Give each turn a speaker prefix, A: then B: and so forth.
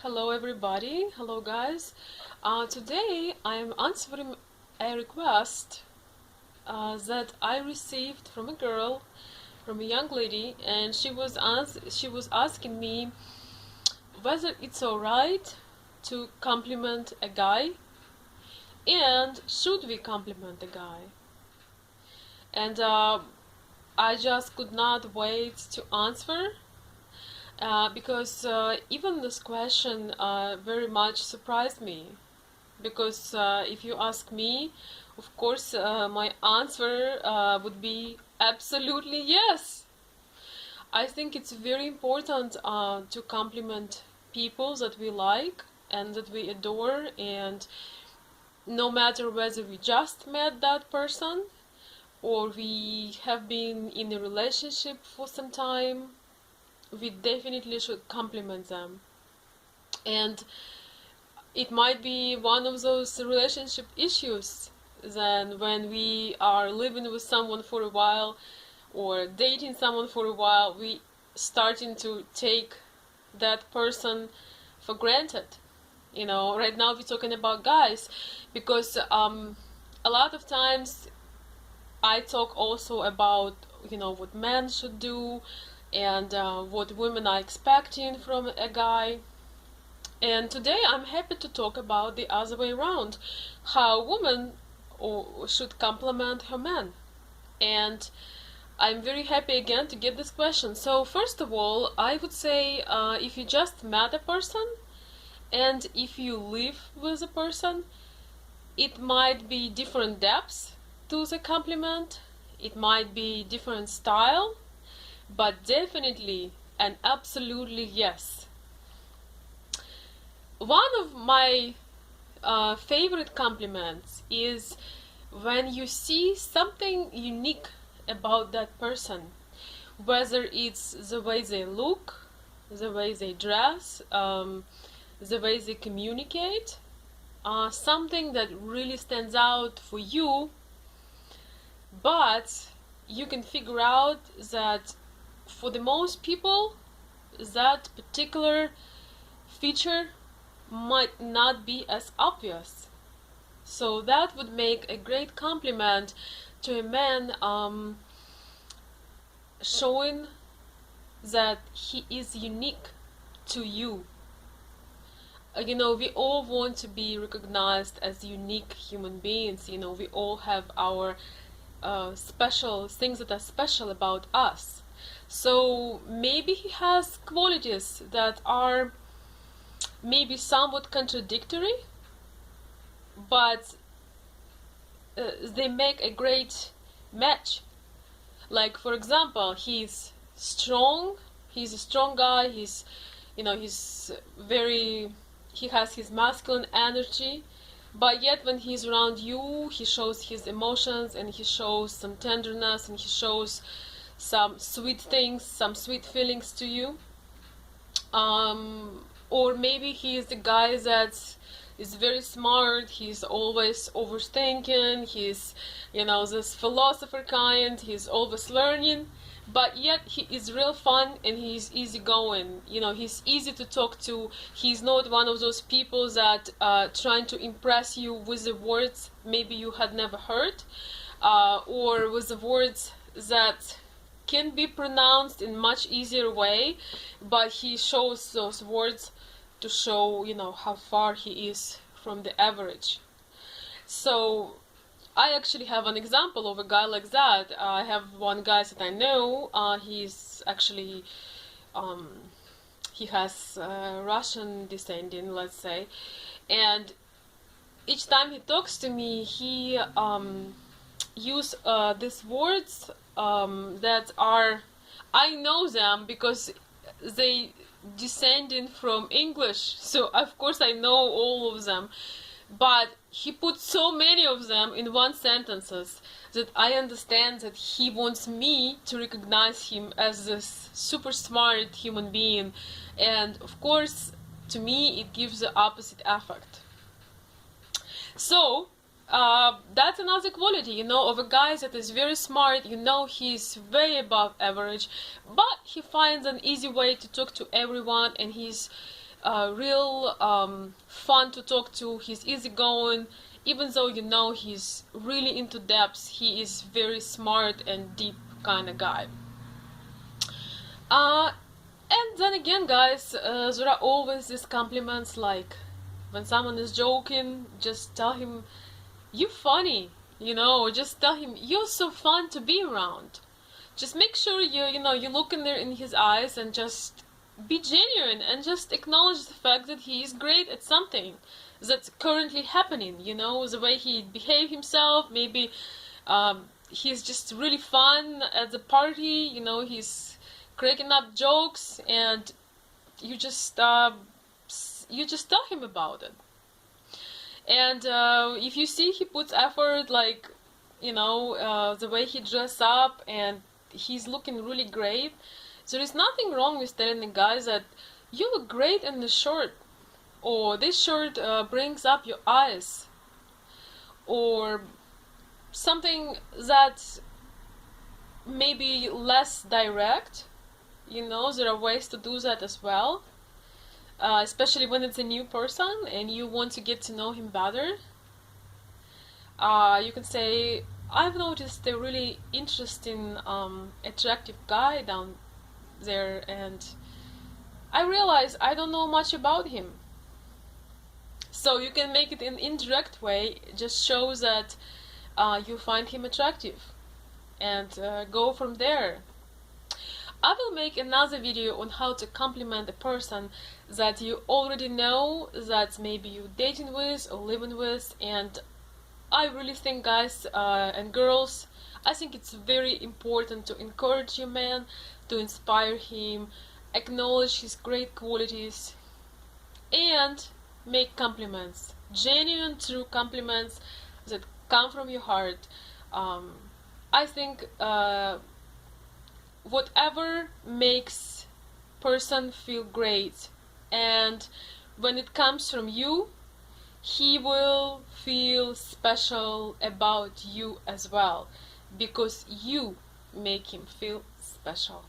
A: Hello everybody, hello guys. Today I'm answering a request that I received from a girl, from a young lady, and she was asking me whether it's alright to compliment a guy and should we compliment a guy. And I just could not wait to answer because even this question very much surprised me. Because if you ask me, of course, my answer would be absolutely yes. I think it's very important to compliment people that we like and that we adore, and no matter whether we just met that person or we have been in a relationship for some time, we definitely should compliment them. And it might be one of those relationship issues then when we are living with someone for a while or dating someone for a while, we starting to take that person for granted. Right now we're talking about guys because a lot of times I talk also about what men should do and what women are expecting from a guy. And today I'm happy to talk about the other way around, how women should compliment her man. And I'm very happy again to get this question. So first of all, I would say if you just met a person and if you live with a person, it might be different depths to the compliment, it might be different style, but definitely and absolutely yes. One of my favorite compliments is when you see something unique about that person, whether it's the way they look, the way they dress, the way they communicate, something that really stands out for you, but you can figure out that for the most people that particular feature might not be as obvious. So that would make a great compliment to a man, showing that he is unique to you. We all want to be recognized as unique human beings. We all have our special things that are special about us. So maybe he has qualities that are maybe somewhat contradictory, but they make a great match. Like, for example, he's strong, he's a strong guy, he's he has his masculine energy, but yet when he's around you, he shows his emotions and he shows some tenderness and he shows some sweet things, some sweet feelings to you. Or maybe he is the guy that is very smart, he's always overthinking, he's this philosopher kind, he's always learning, but yet he is real fun and he's easygoing. He's easy to talk to. He's not one of those people that trying to impress you with the words maybe you had never heard, or with the words that can be pronounced in much easier way, but he shows those words to show how far he is from the average. So I actually have an example of a guy like that. I have one guy that I know. He's actually he has Russian descending, let's say, and each time he talks to me, he use these words that are, I know them because they descending from English, so of course I know all of them, but he put so many of them in one sentences that I understand that he wants me to recognize him as this super smart human being, and of course to me it gives the opposite effect. So that's another quality, of a guy that is very smart. He's way above average, but he finds an easy way to talk to everyone, and he's real fun to talk to. He's easygoing, even though you know he's really into depths. He is very smart and deep kind of guy. And then again, guys, there are always these compliments, like when someone is joking, just tell him you funny, or just tell him you're so fun to be around. Just make sure you look in there in his eyes and just be genuine and just acknowledge the fact that he is great at something that's currently happening. The way he behave himself, maybe he's just really fun at the party. He's cracking up jokes, and you just tell him about it. And if you see he puts effort, like the way he dress up and he's looking really great, there is nothing wrong with telling the guys that you look great in this shirt, or this shirt brings up your eyes, or something that's maybe less direct. There are ways to do that as well, especially when it's a new person and you want to get to know him better. You can say, I've noticed a really interesting, attractive guy down there, and I realize I don't know much about him. So you can make it in an indirect way. It just shows that you find him attractive, and go from there. I will make another video on how to compliment a person that you already know, that maybe you're dating with or living with. And I really think, guys and girls, I think it's very important to encourage your man, to inspire him, acknowledge his great qualities, and make compliments, genuine, true compliments that come from your heart. I think whatever makes person feel great, and when it comes from you, he will feel special about you as well, because you make him feel special.